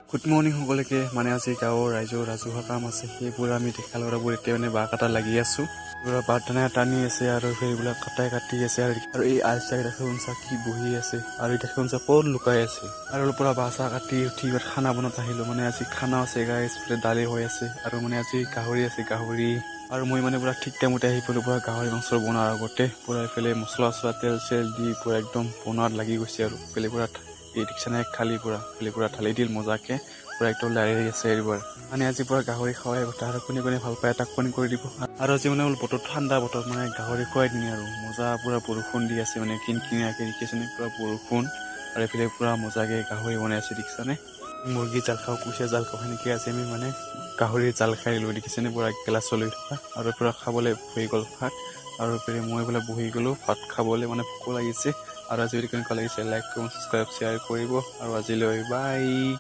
Good morning সকলোকে মানে আজি গাঁৱৰ ৰাইজৰ ৰাজহুৱা কাম আছে সেইবোৰ আমি দেখা ল'ৰাবোৰ এতিয়া মানে বাঁহ কাটা লাগি আছো এইবোৰ বাঁহ টানি আছে আৰু সেইবিলাক কাটি আছে আৰু এই আলচাই দেখোন চাকি বহি আছে আৰু দেখোন ক'ত লুকাই আছে আৰু পৰা বাঁহ চাহ কাটি উঠি খানা বনাত আহিলো মানে আজি খানা আছে গাইছ দালি হৈ আছে আৰু মানে আজি গাহৰি আছে গাহৰি আৰু মই মানে পুৰা ঠিক টাইমতে আহি পেলো পুৰা গাহৰি মাংস বনোৱাৰ আগতে পুৰা এইফালে মছলা তেল চেল দি পুৰা একদম বনোৱাত লাগি গৈছে আৰু এইফালে পুৰা এই ৰিক্সানে খালি পুৰা ঢালি দিল মজাকে পুৰা একদম লাৰি আছে এইবাৰ মানে আজি পুৰা গাহৰি খাওয়াই কথা আৰু কোনে ভাল পায় তাক ফোন কৰি দিব আৰু আজি মানে বতৰ ঠাণ্ডা বতৰ মানে গাহৰি খুৱাই দিম আৰু মজা পুৰা বৰষুণ দি আছে মানে কিনকিনীয়াকে ৰিক্সানে পুৰা বৰষুণ আৰু এইফালে পুৰা মজাকে গাহৰি বনাই আছে ৰিক্সানে মুৰ্গী জাল খাওঁ কুচিয়া জাল খাওঁ সেনেকৈ আছে আমি মানে গাহৰি জাল খাই লৈ দেখিছেনে পুৰা গেলাচ চলি থকা আৰু পুৰা খাবলৈ হৈ গ'ল ভাত আৰু মই বোলে বহি গ'লো ভাত খাবলৈ মানে ভোক লাগিছে আৰু আজি যদি কেনেকুৱা লাগিছে লাইক কৰিব ছাবস্ক্ৰাইব শ্বেয়াৰ কৰিব আৰু আজিলৈ বাই।